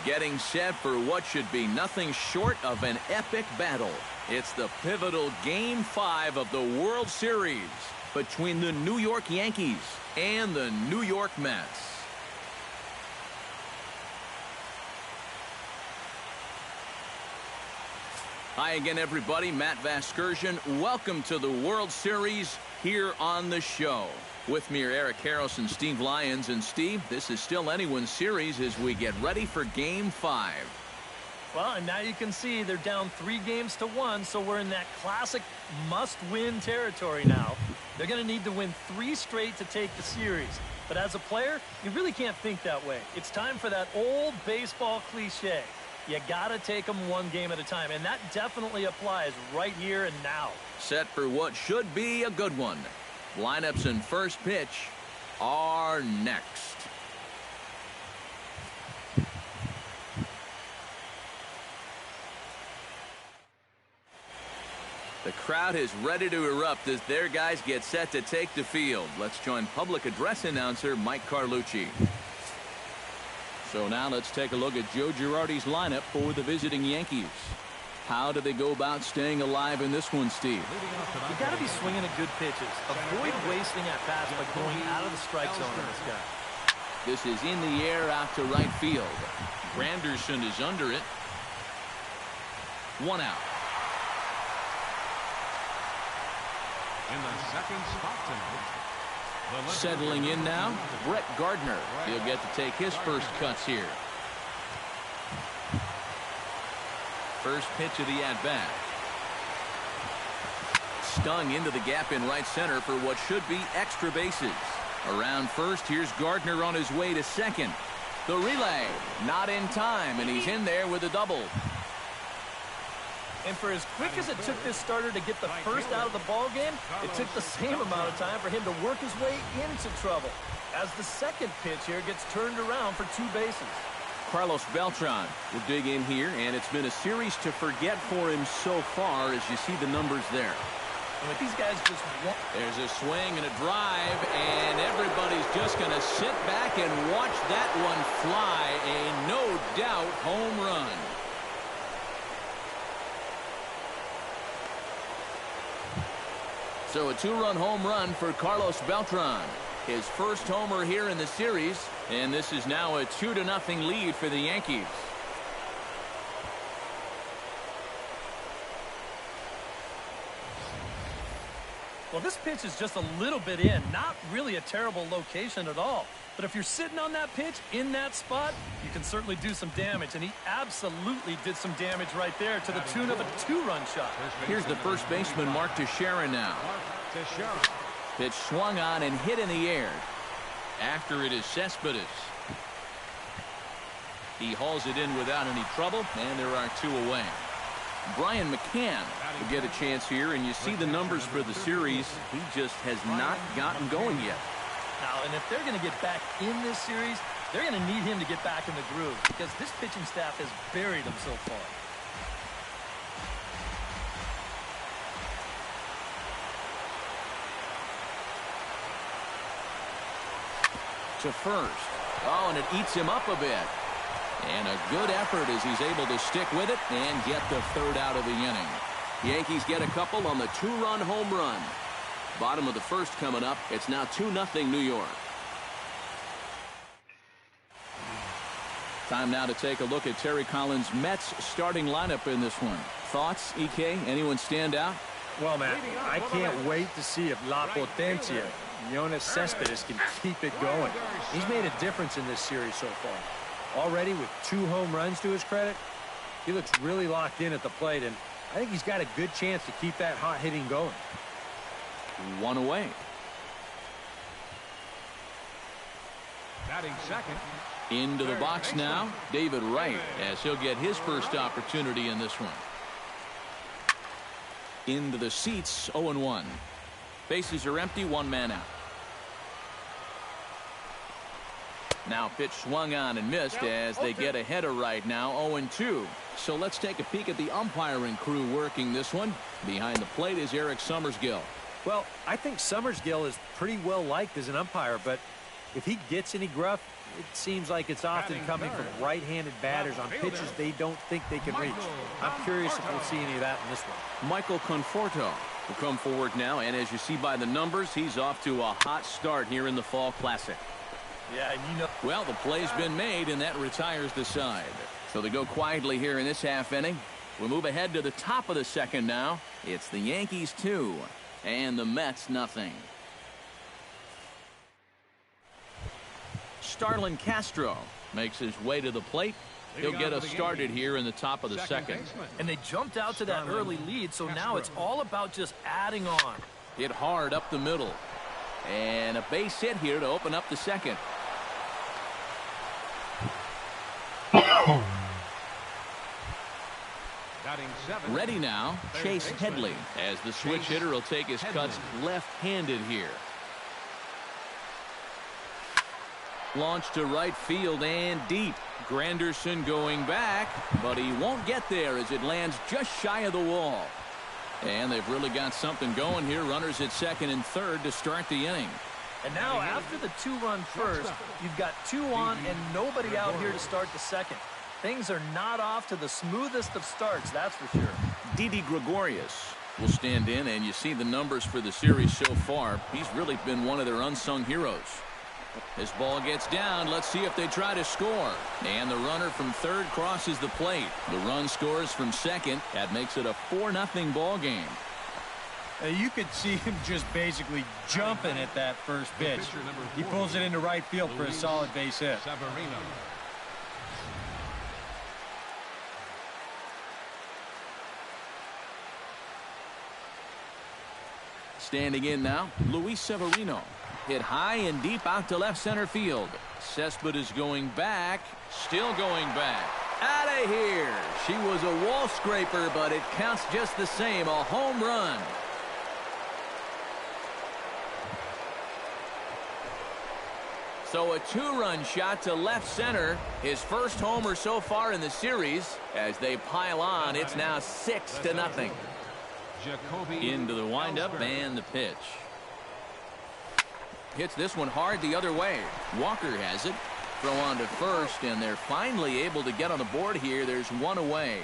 Getting set for what should be nothing short of an epic battle. It's the pivotal Game 5 of the World Series between the New York Yankees and the New York Mets. Hi again, everybody. Matt Vasgersian. Welcome to the World Series here on the show. With me are Eric Harris and Steve Lyons. And Steve, this is still anyone's series as we get ready for Game 5. Well, and now you can see they're down 3-1, so we're in that classic must-win territory now. They're going to need to win 3 straight to take the series. But as a player, you really can't think that way. It's time for that old baseball cliche. You got to take them 1 game at a time, and that definitely applies right here and now. Set for what should be a good one. Lineups and first pitch are next. The crowd is ready to erupt as their guys get set to take the field. Let's join public address announcer Mike Carlucci. So now let's take a look at Joe Girardi's lineup for the visiting Yankees. How do they go about staying alive in this one, Steve? You got to be swinging at good pitches. Avoid wasting at bats by going out of the strike zone on this guy. This is in the air out to right field. Granderson is under it. 1 out. In the second spot tonight, settling in now, Brett Gardner. He'll get to take his first cuts here. First pitch of the at-bat. Stung into the gap in right center for what should be extra bases. Around first, here's Gardner on his way to second. The relay, not in time, and he's in there with a double. And for as quick as it took this starter to get the first out of the ball game, it took the same amount of time for him to work his way into trouble as the second pitch here gets turned around for 2 bases. Carlos Beltran will dig in here, and it's been a series to forget for him so far as you see the numbers there. And with these guys just want... There's a swing and a drive, and everybody's just going to sit back and watch that one fly. A no-doubt home run. So a 2-run home run for Carlos Beltran. His first homer here in the series, and this is now a 2-0 lead for the Yankees. Well, this pitch is just a little bit in, not really a terrible location at all. But if you're sitting on that pitch in that spot, you can certainly do some damage, and he absolutely did some damage right there to the tune of a 2-run shot. Here's the first baseman, Mark Teixeira, now. Pitch swung on and hit in the air. After it is Cespedes. He hauls it in without any trouble, and there are 2 away. Brian McCann will get a chance here, and you see the numbers for the series. He just has not gotten going yet. Now, and if they're going to get back in this series, they're going to need him to get back in the groove because this pitching staff has buried him so far. To first. Oh, and it eats him up a bit. And a good effort as he's able to stick with it and get the 3rd out of the inning. Yankees get a couple on the 2-run home run. Bottom of the first coming up. It's now 2-0 New York. Time now to take a look at Terry Collins' Mets starting lineup in this one. Thoughts, EK? Anyone stand out? Well, man, I can't wait to see if La Potencia, Yoenis Cespedes, can keep it going. He's made a difference in this series so far. already with 2 home runs to his credit. He looks really locked in at the plate, and I think he's got a good chance to keep that hot hitting going. 1 away. Batting second. Into the box now, David Wright, as he'll get his first opportunity in this one. Into the seats, 0-1. Bases are empty, 1 man out. Now pitch swung on and missed as they get ahead of Wright now, 0-2. So let's take a peek at the umpiring crew working this one. Behind the plate is Eric Summersgill. Well, I think Summersgill is pretty well liked as an umpire, but if he gets any gruff, it seems like it's often coming from right-handed batters on pitches they don't think they can reach. I'm curious if we'll see any of that in this one. Michael Conforto will come forward now, and as you see by the numbers, he's off to a hot start here in the Fall Classic. Yeah, and you know. Well, the play's been made, and that retires the side. So they go quietly here in this half inning. We move ahead to the top of the second now. It's the Yankees 2 and the Mets nothing. Starlin Castro makes his way to the plate. He'll get us started here in the top of the second. And they jumped out to that early lead, so now it's all about just adding on. Hit hard up the middle. And a base hit here to open up the second. Ready now, Chase Headley, as the switch hitter will take his cuts left-handed here. Launched to right field and deep. Granderson going back, but he won't get there as it lands just shy of the wall. And they've really got something going here. Runners at second and third to start the inning. And now after the 2-run first, you've got 2 on and nobody out here to start the second. Things are not off to the smoothest of starts, that's for sure. Didi Gregorius will stand in, and you see the numbers for the series so far. He's really been one of their unsung heroes. This ball gets down. Let's see if they try to score. And the runner from third crosses the plate. The run scores from second. That makes it a 4-0 ball game. You could see him just basically jumping at that first pitch. He pulls it into right field for a solid base hit. Standing in now, Luis Severino. Hit high and deep out to left center field. Cespedes going back. Still going back. Out of here. She was a wall scraper, but it counts just the same. A home run. So a 2-run shot to left center. His first homer so far in the series. As they pile on, it's now 6-0. Into the windup and the pitch. Hits this one hard the other way. Walker has it. Throw on to first, and they're finally able to get on the board here. There's 1 away.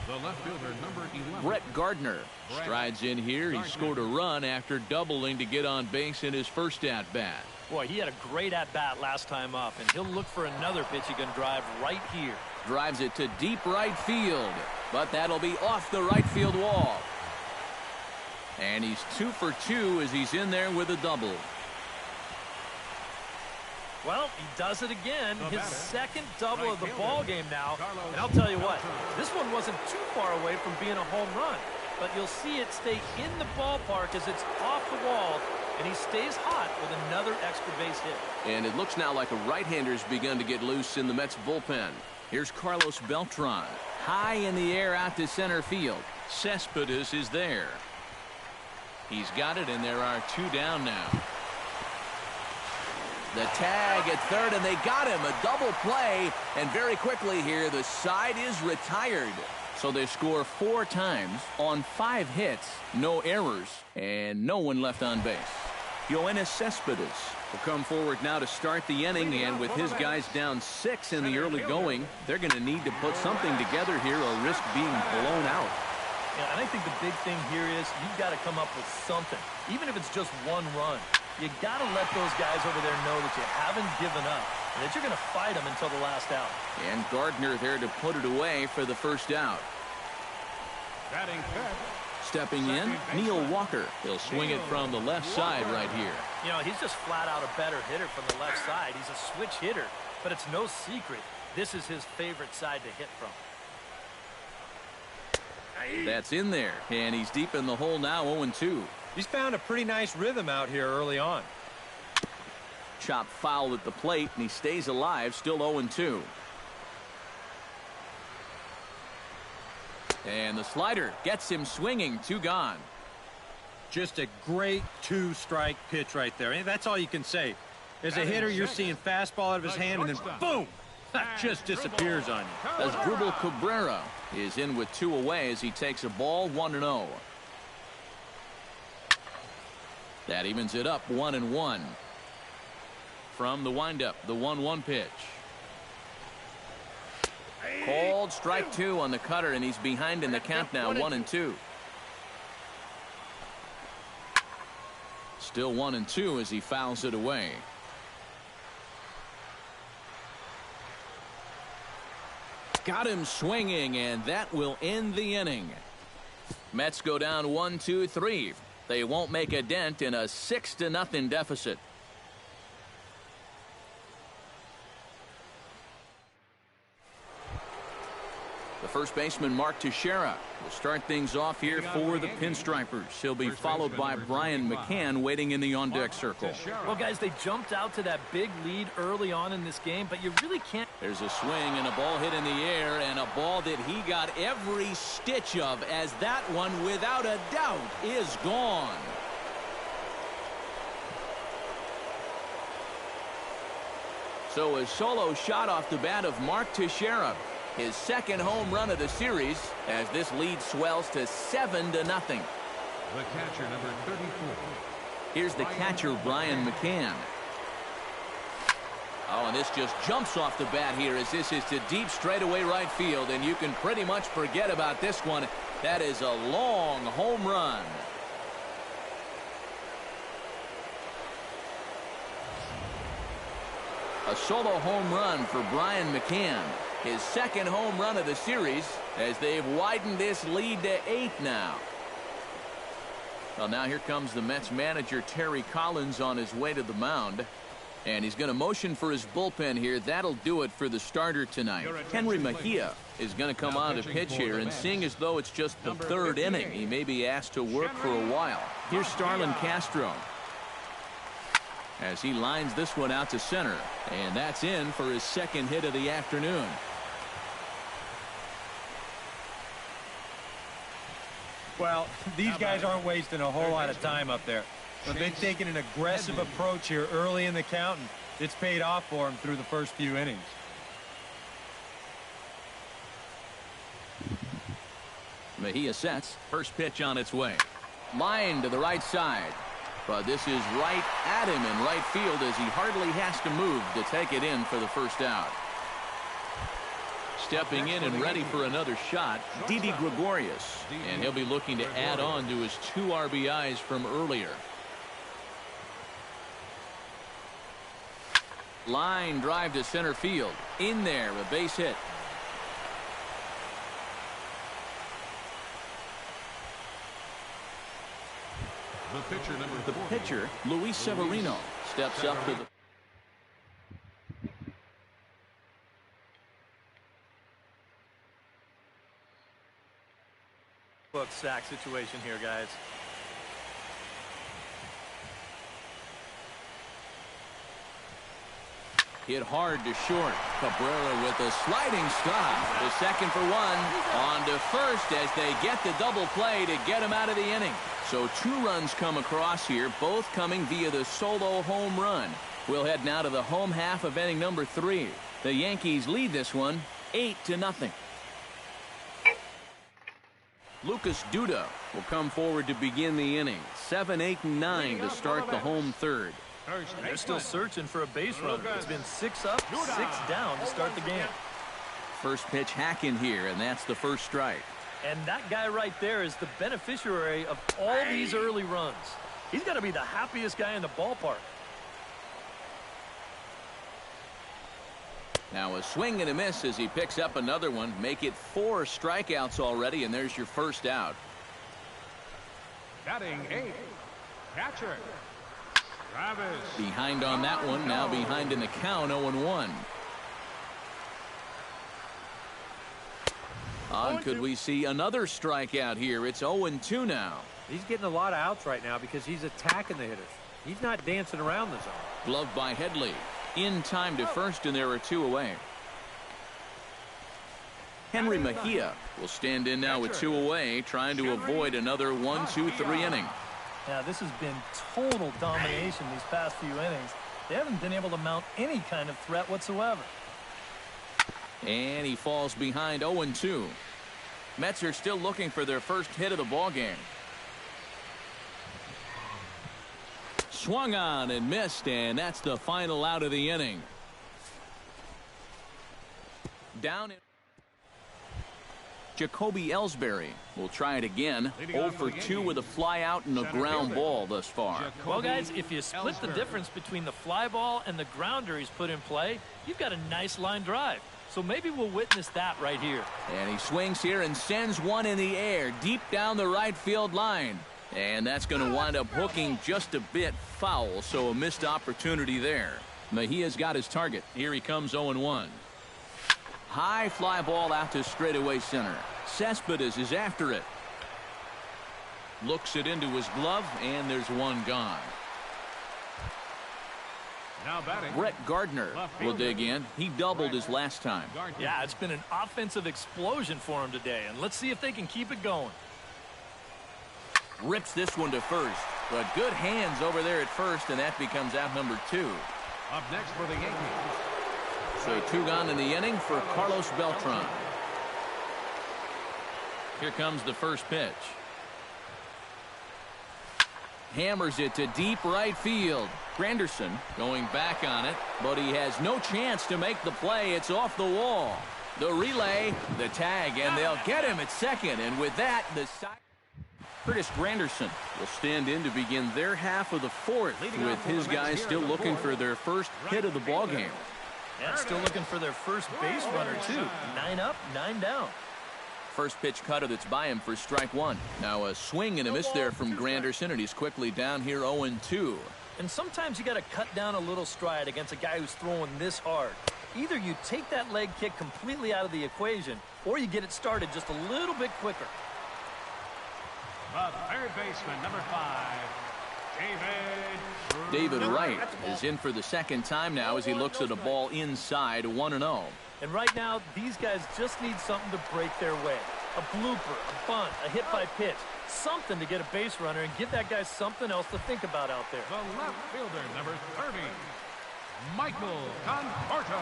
The left fielder, number 11. Brett Gardner strides in here. He scored a run after doubling to get on base in his first at-bat. Boy, he had a great at-bat last time up, and he'll look for another pitch he can drive right here. Drives it to deep right field, but that'll be off the right field wall. And he's 2 for 2 as he's in there with a double. Well, he does it again. His second double of the ball game now. And I'll tell you what, this one wasn't too far away from being a home run. But you'll see it stay in the ballpark as it's off the wall, and he stays hot with another extra base hit. And it looks now like a right-hander's begun to get loose in the Mets bullpen. Here's Carlos Beltran. High in the air out to center field. Cespedes is there. He's got it, and there are 2 down now. The tag at third, and they got him. A double play, and very quickly here, the side is retired. So they score 4 times on 5 hits, no errors, and no one left on base. Yoenis Cespedes will come forward now to start the inning, and with his guys down 6 in the early going, they're going to need to put something together here or risk being blown out. Yeah, and I think the big thing here is you've got to come up with something, even if it's just 1 run. You got to let those guys over there know that you haven't given up and that you're going to fight them until the last out. And Gardner there to put it away for the first out. Batting fifth. Stepping in, Neil Walker. He'll swing it from the left side right here. You know, he's just flat out a better hitter from the left side. He's a switch hitter, but it's no secret. This is his favorite side to hit from. That's in there, and he's deep in the hole now, 0-2. He's found a pretty nice rhythm out here early on. Chop foul at the plate, and he stays alive, still 0-2. And the slider gets him swinging, 2 gone. Just a great 2-strike pitch right there. And that's all you can say. As a hitter, you're seeing fastball out of his hand, and then boom! Just disappears on you. Asdrubal Cabrera is in with 2 away as he takes a ball, 1-0. That evens it up, 1-1. From the windup, the 1-1 pitch. Called strike 2 on the cutter, and he's behind in the count now, 1-2. Still 1-2 as he fouls it away. Got him swinging, and that will end the inning. Mets go down 1-2-3. They won't make a dent in a 6-0 deficit. The first baseman, Mark Teixeira, will start things off here for the Pinstripers. He'll be followed by Brian McCann waiting in the on-deck circle. Well, guys, they jumped out to that big lead early on in this game, but you really can't. There's a swing and a ball hit in the air, and a ball that he got every stitch of, as that one, without a doubt, is gone. So a solo shot off the bat of Mark Teixeira. His second home run of the series as this lead swells to 7-0. The catcher, number 34. Here's the catcher, Brian McCann. Oh, and this just jumps off the bat here as this is to deep straightaway right field, and you can pretty much forget about this one. That is a long home run. A solo home run for Brian McCann. His second home run of the series as they've widened this lead to 8 now. Well, now here comes the Mets manager, Terry Collins, on his way to the mound. And he's going to motion for his bullpen here. That'll do it for the starter tonight. Henry Mejia is going to come on to pitch here, and seeing as though it's just the 3rd inning, he may be asked to work for a while. Here's Starlin Castro as he lines this one out to center, and that's in for his second hit of the afternoon. Well, these guys aren't wasting a whole lot of time up there. But they've taken an aggressive approach here early in the count, and it's paid off for them through the first few innings. Mejia sets. First pitch on its way. Line to the right side. But this is right at him in right field as he hardly has to move to take it in for the first out. Stepping in and ready for another shot, Didi Gregorius. And he'll be looking to add on to his 2 RBIs from earlier. Line drive to center field. In there, a base hit. The pitcher, Luis Severino, steps up to the... Book sack situation here, guys. Hit hard to short. Cabrera with a sliding stop. The second for 1. On to first as they get the double play to get him out of the inning. So 2 runs come across here, both coming via the solo home run. We'll head now to the home half of inning number 3. The Yankees lead this one 8-0. Lucas Duda will come forward to begin the inning. 7, 8, and 9 to start the home third. They're still searching for a base runner. It's been 6 up, 6 down to start the game. First pitch hacking here, and that's the first strike. And that guy right there is the beneficiary of all these early runs. He's got to be the happiest guy in the ballpark. Now a swing and a miss as he picks up another one. Make it 4 strikeouts already, and there's your first out. Batting 8, catcher Travis. Behind on that one, now behind in the count, 0-1. Could we see another strikeout here? It's 0-2 now. He's getting a lot of outs right now because he's attacking the hitters. He's not dancing around the zone. Gloved by Headley. In time to first, and there are 2 away. Henry Mejia will stand in now with 2 away, trying to avoid another 1-2-3 inning. Yeah, this has been total domination these past few innings. They haven't been able to mount any kind of threat whatsoever. And he falls behind 0-2. Mets are still looking for their first hit of the ballgame. Swung on and missed, and that's the final out of the inning. Down in Jacoby Ellsbury will try it again. 0 for 2 with a fly out and a ground ball thus far. Well, guys, if you split the difference between the fly ball and the grounder he's put in play, you've got a nice line drive. So maybe we'll witness that right here. And he swings here and sends one in the air deep down the right field line. And that's going to wind up hooking just a bit foul, so a missed opportunity there. Mejia's got his target. Here he comes 0-1. High fly ball out to straightaway center. Cespedes is after it. Looks it into his glove, and there's one gone. Now batting. Brett Gardner will dig in. He doubled his last time. Yeah, it's been an offensive explosion for him today, and let's see if they can keep it going. Rips this one to first, but good hands over there at first, and that becomes out number 2. Up next for the Yankees. So 2 gone in the inning for Carlos Beltran. Here comes the first pitch. Hammers it to deep right field. Granderson going back on it, but he has no chance to make the play. It's off the wall. The relay, the tag, and they'll get him at second. And with that, the side. Curtis Granderson will stand in to begin their half of the 4th, with his guys still looking for their first hit of the ballgame. Yeah, still looking for their first base runner, too. 9 up, 9 down. First pitch cutter that's by him for strike 1. Now a swing and a miss there from Granderson, and he's quickly down here 0-2. And sometimes you got to cut down a little stride against a guy who's throwing this hard. Either you take that leg kick completely out of the equation, or you get it started just a little bit quicker. The third baseman, number 5, David Wright is in for the second time now as he looks at a ball inside 1-0. And right now, these guys just need something to break their way. A blooper, a bunt, a hit by pitch. Something to get a base runner and give that guy something else to think about out there. The left fielder, number 30, Michael Conforto.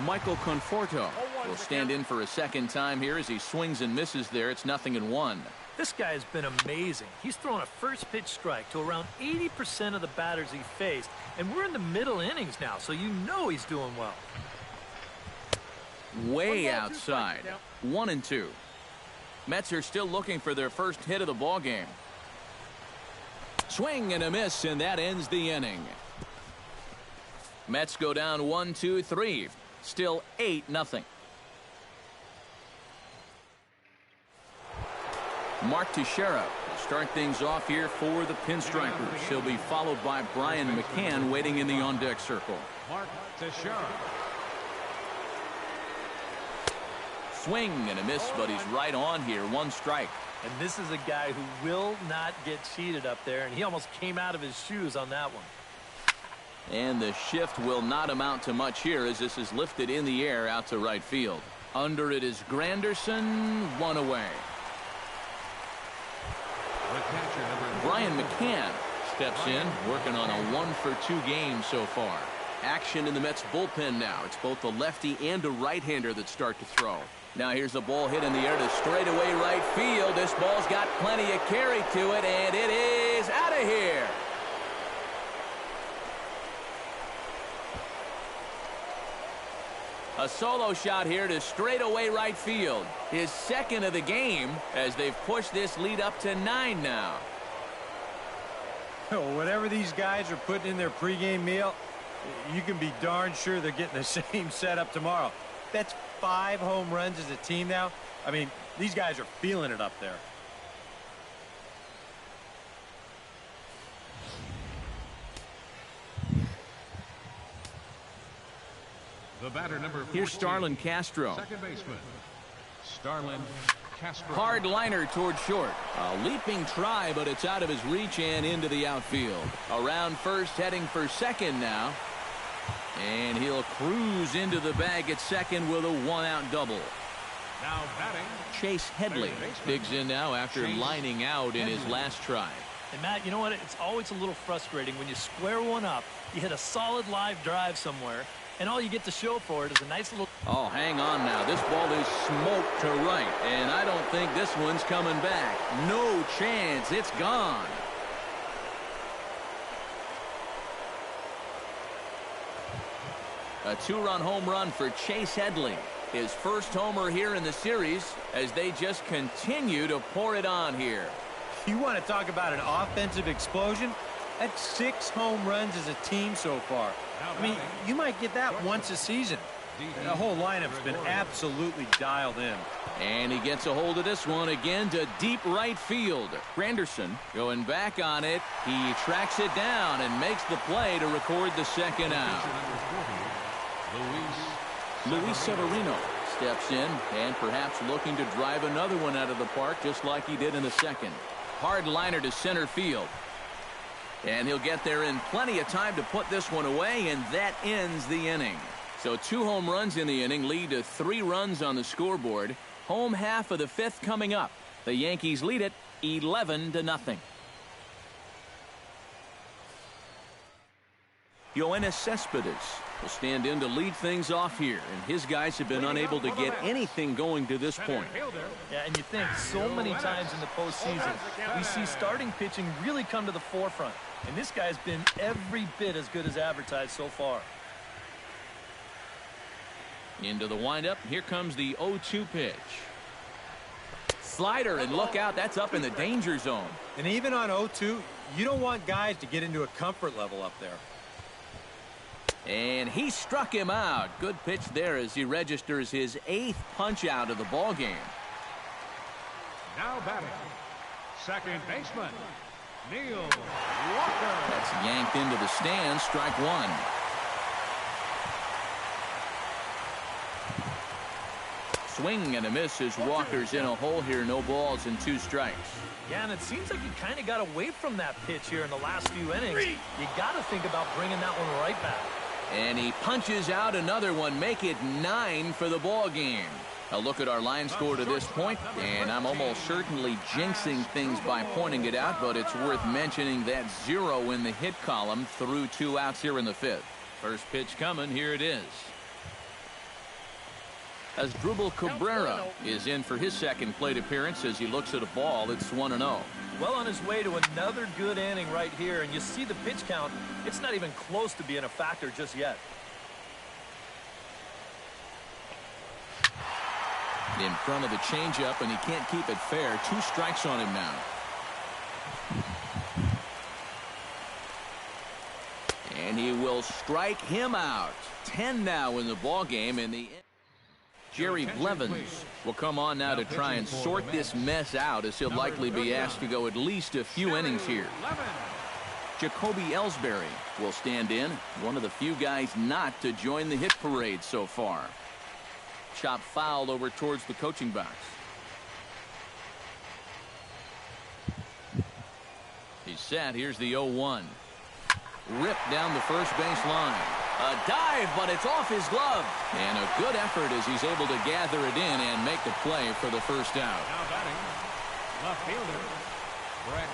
Michael Conforto will stand in for a second time here as he swings and misses there. It's 0-1. This guy has been amazing. He's thrown a first pitch strike to around 80% of the batters he faced. And we're in the middle innings now, so you know he's doing well. Way outside. 1-2. Mets are still looking for their first hit of the ballgame. Swing and a miss, and that ends the inning. Mets go down 1-2-3. Still 8-0. Mark Teixeira will start things off here for the Pinstripers. He'll be followed by Brian McCann waiting in the on-deck circle. Mark Teixeira. Swing and a miss, but he's right on here. 1 strike. And this is a guy who will not get cheated up there, and he almost came out of his shoes on that one. And the shift will not amount to much here as this is lifted in the air out to right field. Under it is Granderson, 1 away. The catcher, number Brian McCann steps in, working on a 1-for-2 game so far. Action in the Mets bullpen now. It's both a lefty and a right-hander that start to throw. Now here's a ball hit in the air to straightaway right field. This ball's got plenty of carry to it, and it is out of here. A solo shot here to straightaway right field. His second of the game as they've pushed this lead up to 9 now. Whatever these guys are putting in their pregame meal, you can be darn sure they're getting the same setup tomorrow. That's 5 home runs as a team now. I mean, these guys are feeling it up there. The batter, number 14, Here's Starlin Castro. second baseman, Starlin Castro. Hard liner toward short. A leaping try, but it's out of his reach and into the outfield. Around first, heading for second now. And he'll cruise into the bag at second with a one-out double. Now batting, Chase Headley digs in now after lining out in his last try. And Matt, you know what? It's always a little frustrating when you square one up, you hit a solid live drive somewhere, and all you get to show for it is a nice little... Oh, hang on now. This ball is smoked to right, and I don't think this one's coming back. No chance. It's gone. A two-run home run for Chase Headley. His first homer here in the series as they just continue to pour it on here. You want to talk about an offensive explosion? That's 6 home runs as a team so far. I mean, you might get that once a season. The whole lineup's been absolutely dialed in. And he gets a hold of this one again to deep right field. Granderson going back on it. He tracks it down and makes the play to record the second out. Luis Severino steps in and perhaps looking to drive another one out of the park just like he did in the second. Hard liner to center field. And he'll get there in plenty of time to put this one away, and that ends the inning. So 2 home runs in the inning lead to 3 runs on the scoreboard. Home half of the 5th coming up. The Yankees lead it 11-0. Yoenis Cespedes will stand in to lead things off here, and his guys have been unable to get anything going to this point. Yeah, and you think so many times in the postseason, we see starting pitching really come to the forefront, and this guy's been every bit as good as advertised so far. Into the windup, here comes the 0-2 pitch. Slider, and look out, that's up in the danger zone. And even on 0-2, you don't want guys to get into a comfort level up there. And he struck him out. Good pitch there as he registers his 8th punch out of the ball game. now batting, second baseman, Neil Walker. That's yanked into the stands, strike one. Swing and a miss as Walker's in a hole here. No balls and 2 strikes. Yeah, and it seems like he kind of got away from that pitch here in the last few innings. You got to think about bringing that one right back. And he punches out another one, make it 9 for the ball game. A look at our line score to this point, and I'm almost certainly jinxing things by pointing it out, but it's worth mentioning that 0 in the hit column through 2 outs here in the 5th. First pitch coming, here it is. As Drupal Cabrera is in for his second plate appearance as he looks at a ball that's 1-0. Well on his way to another good inning right here, and you see the pitch count. It's not even close to being a factor just yet. In front of the changeup, and he can't keep it fair. 2 strikes on him now. And he will strike him out. 10 now in the ball game, and the Jerry Blevins will come on now to try and sort this mess out, as he'll likely be asked to go at least a few innings here. Jacoby Ellsbury will stand in, one of the few guys not to join the hit parade so far. Chop fouled over towards the coaching box. He's set. Here's the 0-1. Ripped down the first base line. A dive, but it's off his glove. And a good effort as he's able to gather it in and make the play for the first out. Now batting, left fielder, Brett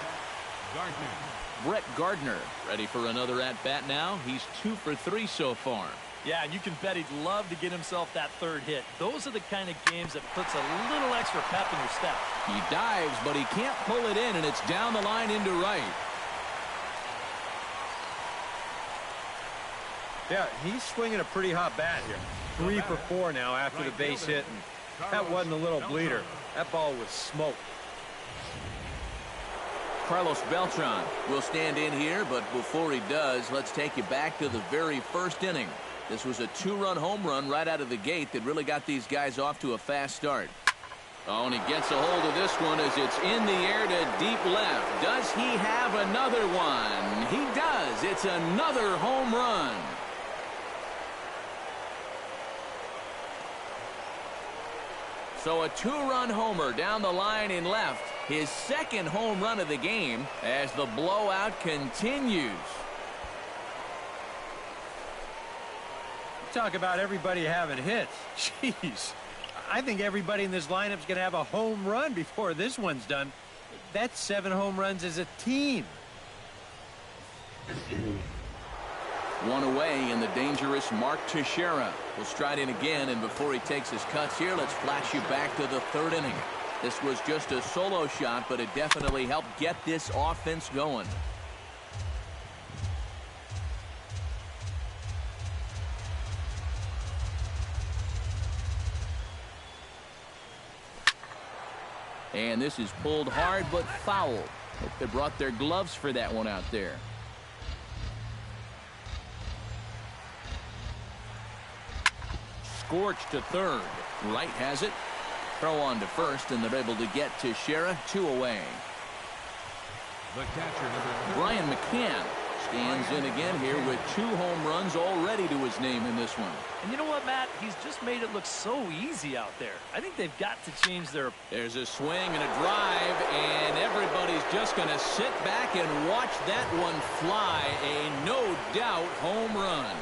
Gardner. Brett Gardner ready for another at-bat now. He's 2 for 3 so far. Yeah, and you can bet he'd love to get himself that 3rd hit. Those are the kind of games that puts a little extra pep in your step. He dives, but he can't pull it in, and it's down the line into right. Yeah, he's swinging a pretty hot bat here. 3 for 4 now after the base hit. And that wasn't a little bleeder. That ball was smoked. Carlos Beltran will stand in here, but before he does, let's take you back to the very first inning. This was a 2-run home run right out of the gate that really got these guys off to a fast start. Oh, and he gets a hold of this one as it's in the air to deep left. Does he have another one? He does. It's another home run. So a two-run homer down the line in left. His second home run of the game as the blowout continues. Talk about everybody having hits. Jeez. I think everybody in this lineup is going to have a home run before this one's done. That's 7 home runs as a team. One away in the dangerous Mark Teixeira will stride in again, and before he takes his cuts here, let's flash you back to the 3rd inning. This was just a solo shot, but it definitely helped get this offense going. And this is pulled hard but foul. Hope they brought their gloves for that one out there. Scorched to third. Wright has it. Throw on to first, and they're able to get Teixeira 2 away. The catcher, number 3. Brian McCann stands in again here with 2 home runs already to his name in this one. And you know what, Matt? He's just made it look so easy out there. I think they've got to change their... There's a swing and a drive, and everybody's just going to sit back and watch that one fly. A no-doubt home run.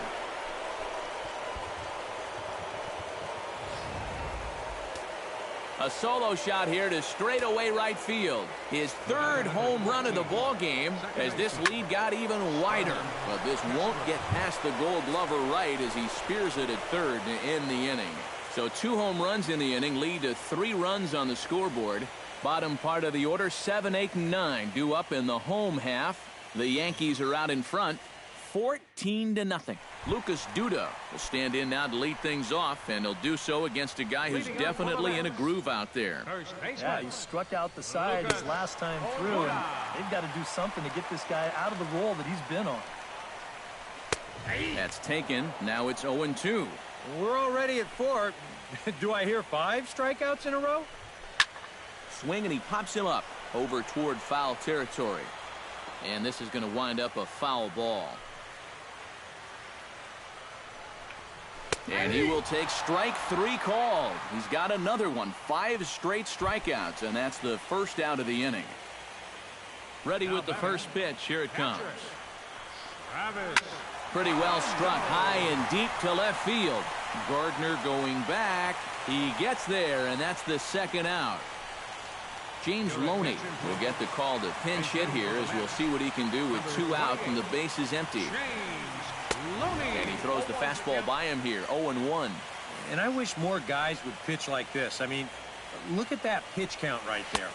A solo shot here to straightaway right field. His 3rd home run of the ball game as this lead got even wider. But this won't get past the Gold Glover Wright as he spears it at 3rd to end the inning. So 2 home runs in the inning lead to 3 runs on the scoreboard. Bottom part of the order, 7, 8, and 9 due up in the home half. The Yankees are out in front, 14-0. Lucas Duda will stand in now to lead things off, and he'll do so against a guy who's definitely in a groove out there. Yeah, he struck out the side his last time through, and they've got to do something to get this guy out of the role that he's been on. That's taken. Now it's 0-2. We're already at 4. Do I hear 5 strikeouts in a row? Swing, and he pops him up over toward foul territory. And this is going to wind up a foul ball. And he will take strike 3 called. He's got another one. 5 straight strikeouts, and that's the first out of the inning. Ready with the first pitch. Here it comes. Pretty well struck high and deep to left field. Gardner going back. He gets there, and that's the 2nd out. James Loney will get the call to pinch hit here as we'll see what he can do with 2 out and the base is empty. And he throws the fastball by him here, 0-1. And I wish more guys would pitch like this. I mean, look at that pitch count right there.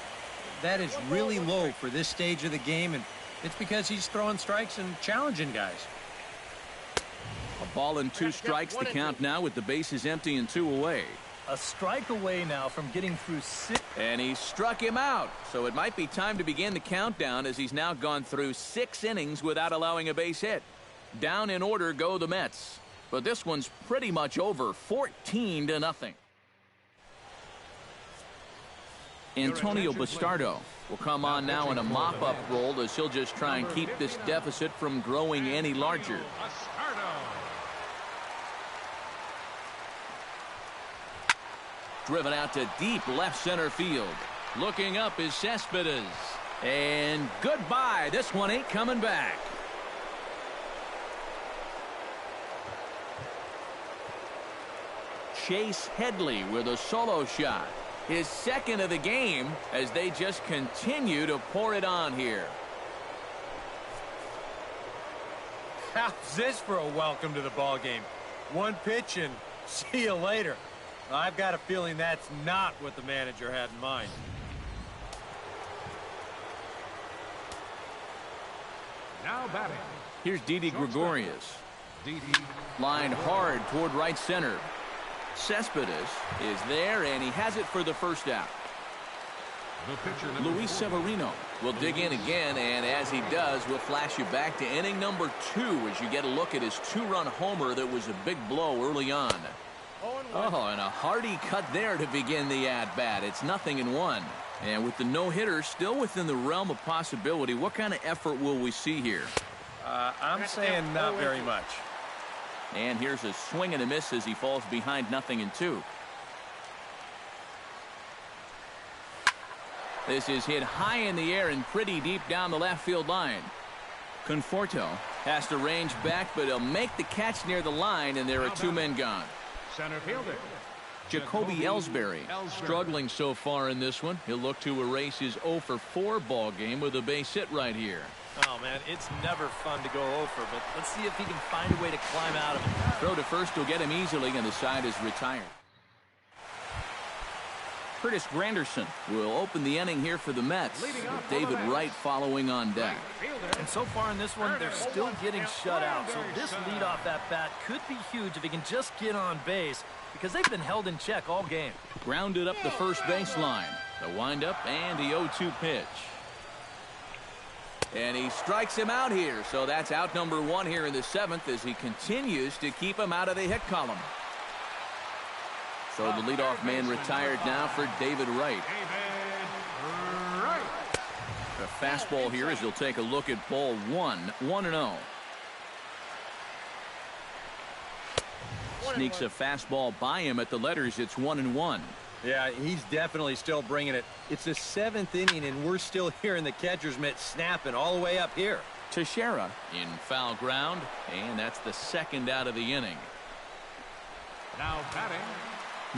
That is really low for this stage of the game, and it's because he's throwing strikes and challenging guys. A ball and 2 strikes to count now with the bases empty and 2 away. A strike away now from getting through 6. And he struck him out. So it might be time to begin the countdown as he's now gone through 6 innings without allowing a base hit. Down in order go the Mets. But this one's pretty much over, 14-0. Antonio Bastardo will come on now in a mop-up role as he'll just try and keep this deficit from growing any larger. Driven out to deep left center field. Looking up is Cespedes. And goodbye. This one ain't coming back. Chase Headley with a solo shot. His 2nd of the game as they just continue to pour it on here. How's this for a welcome to the ball game? 1 pitch and see you later. I've got a feeling that's not what the manager had in mind. Now batting. Here's Didi Gregorius. Lined hard toward right center. Cespedes is there, and he has it for the 1st out. Luis Severino will dig in again, and as he does, we'll flash you back to inning number 2 as you get a look at his 2-run homer that was a big blow early on. Oh, and a hearty cut there to begin the at-bat. It's 0-1. And with the no-hitter still within the realm of possibility, what kind of effort will we see here? I'm saying not very much. And here's a swing and a miss as he falls behind 0-2. This is hit high in the air and pretty deep down the left field line. Conforto has to range back, but he'll make the catch near the line, and there are two men gone. Center fielder. Jacoby Ellsbury struggling so far in this one. He'll look to erase his 0 for 4 ball game with a base hit right here. Oh, man, it's never fun to go over, but let's see if he can find a way to climb out of it. Throw to first will get him easily, and the side is retired. Curtis Granderson will open the inning here for the Mets, with David Wright following on deck. And so far in this one, they're still getting shut out, so this leadoff at bat could be huge if he can just get on base, because they've been held in check all game. Grounded up the first baseline. The windup and the 0-2 pitch. And he strikes him out here, so that's out number 1 here in the 7th as he continues to keep him out of the hit column. So the leadoff man retired now for David Wright. A fastball here as he'll take a look at ball 1, 1-0. Sneaks a fastball by him at the letters. It's 1-1. Yeah, he's definitely still bringing it. It's the 7th inning, and we're still hearing the catcher's mitt snapping all the way up here. Teixeira in foul ground, and that's the 2nd out of the inning. Now batting.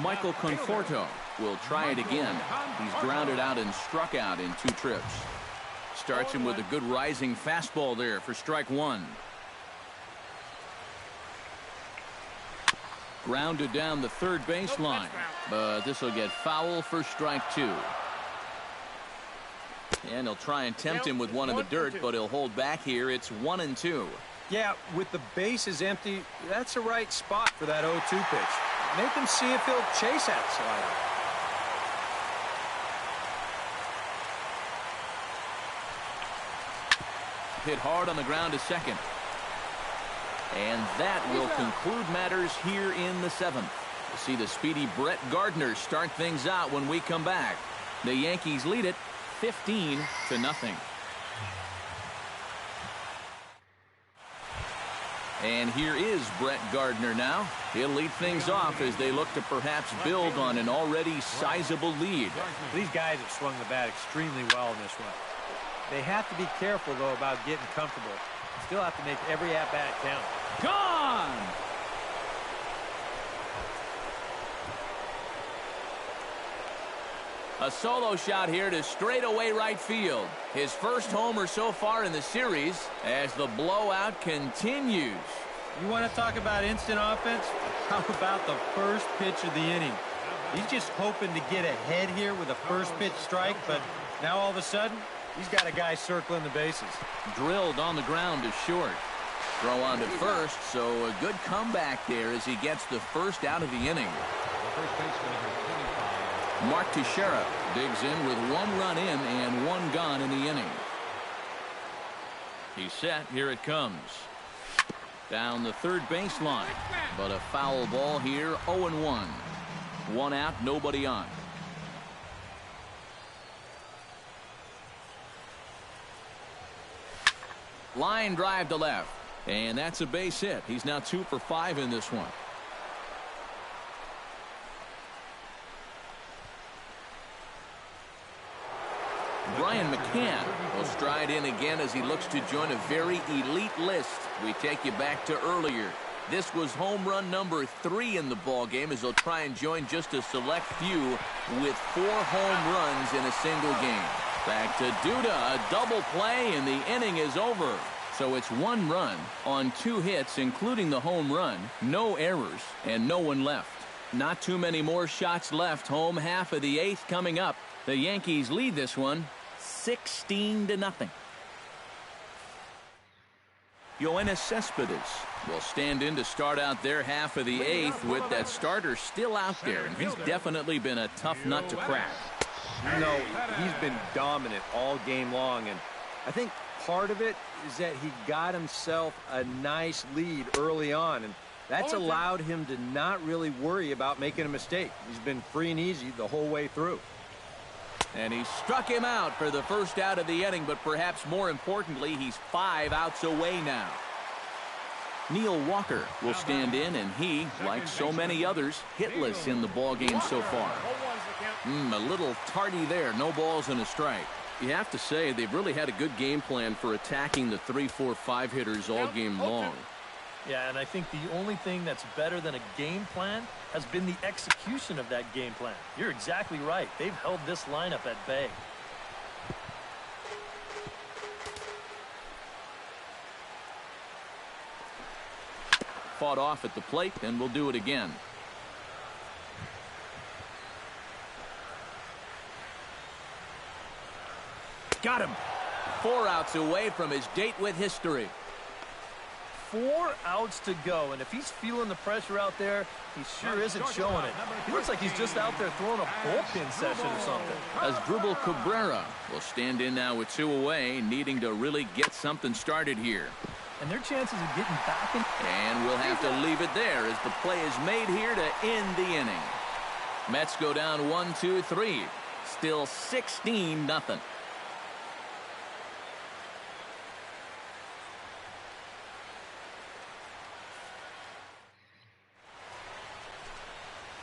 Michael Conforto will try it again. He's grounded out and struck out in 2 trips. Starts him with a good rising fastball there for strike 1. Grounded down the third baseline, but this will get foul for strike 2. And he'll try and tempt him with one in the dirt, but he'll hold back here. It's 1-2. Yeah, with the bases empty, that's the right spot for that 0-2 pitch. Make him see if he'll chase that slider. Hit hard on the ground to second. And that will conclude matters here in the 7th. We'll see the speedy Brett Gardner start things out when we come back. The Yankees lead it 15-0. And here is Brett Gardner now. He'll lead things off as they look to perhaps build on an already sizable lead. These guys have swung the bat extremely well in this one. They have to be careful, though, about getting comfortable. Still have to make every at-bat count. Gone! A solo shot here to straightaway right field. His first homer so far in the series as the blowout continues. You want to talk about instant offense? How about the first pitch of the inning? He's just hoping to get ahead here with a first pitch strike, but now all of a sudden, he's got a guy circling the bases. Drilled on the ground to short. Throw on to first, so a good comeback there as he gets the first out of the inning. First baseman number 25. Mark Teixeira digs in with 1 run in and 1 gone in the inning. He's set. Here it comes. Down the third baseline, but a foul ball here. 0-1. 1 out, nobody on. Line drive to left, and that's a base hit. He's now 2 for 5 in this one. Brian McCann will stride in again as he looks to join a very elite list. We take you back to earlier. This was home run number 3 in the ball game as he'll try and join just a select few with 4 home runs in a single game. Back to Duda, a double play, and the inning is over. So it's 1 run on 2 hits, including the home run, no errors, and no one left. Not too many more shots left. Home half of the 8th coming up. The Yankees lead this one 16-0. Yoenis Cespedes will stand in to start out their half of the 8th with that starter still out there, and he's definitely been a tough nut to crack. No, he's been dominant all game long, and I think part of it is that he got himself a nice lead early on, and that's allowed him to not really worry about making a mistake. He's been free and easy the whole way through. And he struck him out for the first out of the inning, but perhaps more importantly, he's 5 outs away now. Neil Walker will stand in, and he, like so many others, hitless in the ballgame so far. A little tardy there. No balls and a strike. You have to say they've really had a good game plan for attacking the 3, 4, 5 hitters all game long. Yeah, and I think the only thing that's better than a game plan has been the execution of that game plan. You're exactly right. They've held this lineup at bay. Fought off at the plate, and we'll do it again. Got him. 4 outs away from his date with history. 4 outs to go, and if he's feeling the pressure out there, he sure isn't showing it. He looks like he's just out there throwing a bullpen session or something. Asdrubal Cabrera will stand in now with 2 away, needing to really get something started here. And their chances of getting back in. And we'll have to leave it there as the play is made here to end the inning. Mets go down 1-2-3. Still 16-0.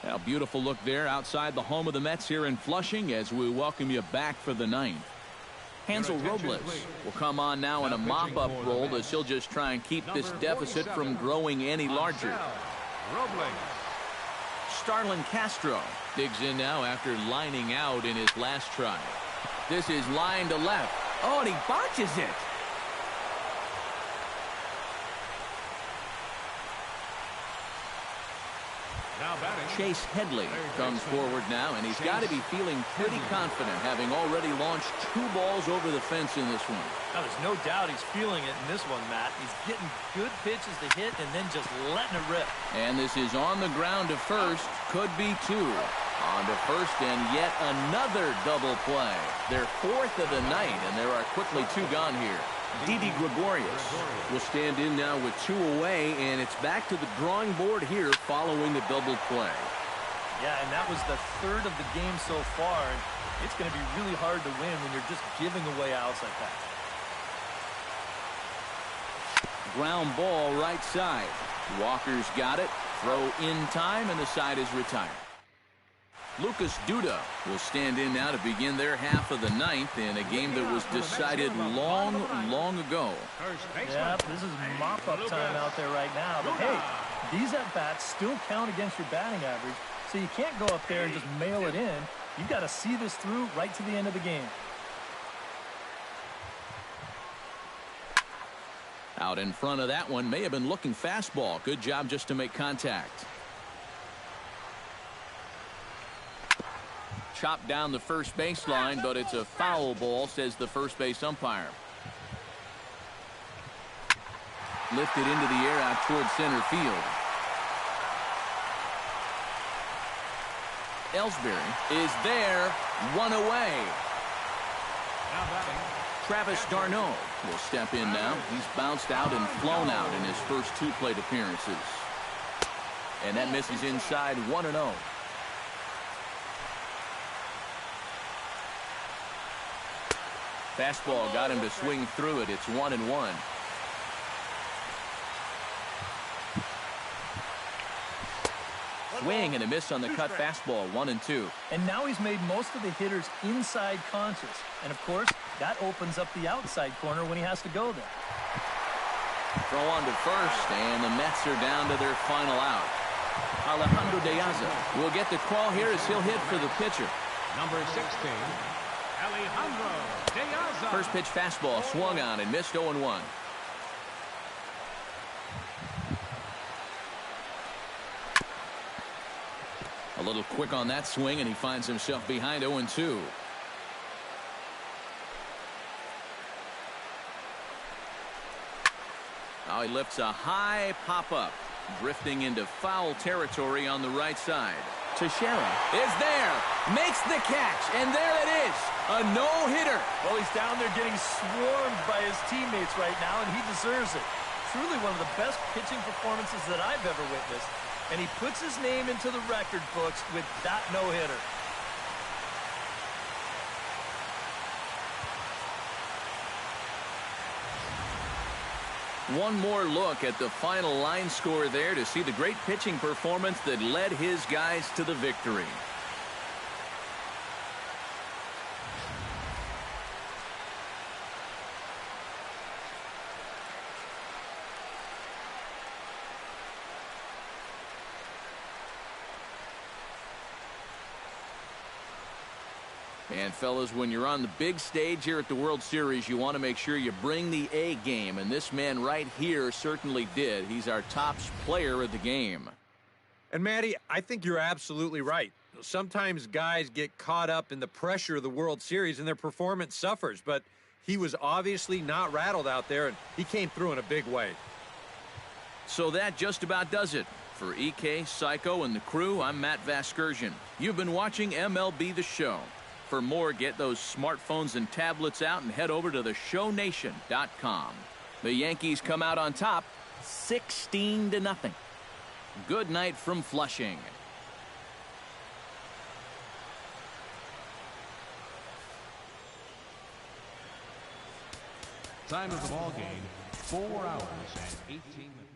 A beautiful look there outside the home of the Mets here in Flushing as we welcome you back for the 9th. Hansel Robles will come on now in a mop-up role as he'll just try and keep this deficit from growing any larger. Starlin Castro digs in now after lining out in his last try. This is line to left. Oh, and he botches it. Chase Headley comes forward now, and he's got to be feeling pretty confident, having already launched 2 balls over the fence in this one. Now, there's no doubt he's feeling it in this one, Matt. He's getting good pitches to hit and then just letting it rip. And this is on the ground to first. Could be 2. On to first, and yet another double play. Their 4th of the night, and there are quickly 2 gone here. Didi Gregorius will stand in now with 2 away, and it's back to the drawing board here following the double play. Yeah, and that was the 3rd of the game so far, and it's going to be really hard to win when you're just giving away outs like that. Ground ball right side. Walker's got it. Throw in time, and the side is retired. Lucas Duda will stand in now to begin their half of the 9th in a game that was decided long ago. Yeah, this is mop-up time out there right now. But hey, these at-bats still count against your batting average, so you can't go up there and just mail it in. You've got to see this through right to the end of the game. Out in front of that one, may have been looking fastball. Good job just to make contact. Chopped down the first baseline, but it's a foul ball, says the first base umpire. Lifted into the air out towards center field. Ellsbury is there, 1 away. Travis d'Arnaud will step in now. He's bounced out and flown out in his first 2 plate appearances. And that misses inside, 1-0. Fastball got him to swing through it. It's 1-1. Swing and a miss on the cut fastball, 1-2. And now he's made most of the hitters inside conscious. And of course, that opens up the outside corner when he has to go there. Throw on to first, and the Mets are down to their final out. Alejandro De Aza will get the call here as he'll hit for the pitcher. Number 16, Alejandro De Aza. First pitch fastball swung on and missed, 0-1. A little quick on that swing, and he finds himself behind 0-2. Now he lifts a high pop-up, drifting into foul territory on the right side. Teixeira is there, makes the catch, and there it is, a no-hitter. Well, he's down there getting swarmed by his teammates right now, and he deserves it. Truly one of the best pitching performances that I've ever witnessed, and he puts his name into the record books with that no-hitter. One more look at the final line score there to see the great pitching performance that led his guys to the victory. And, fellas, when you're on the big stage here at the World Series, you want to make sure you bring the A game, and this man right here certainly did. He's our top player of the game. And, Matty, I think you're absolutely right. Sometimes guys get caught up in the pressure of the World Series and their performance suffers, but he was obviously not rattled out there, and he came through in a big way. So that just about does it. For EK, Psycho, and the crew, I'm Matt Vasgersian. You've been watching MLB The Show. For more, get those smartphones and tablets out and head over to theshownation.com. The Yankees come out on top, 16-0. Good night from Flushing. Time of the ball game, 4 hours and 18 minutes.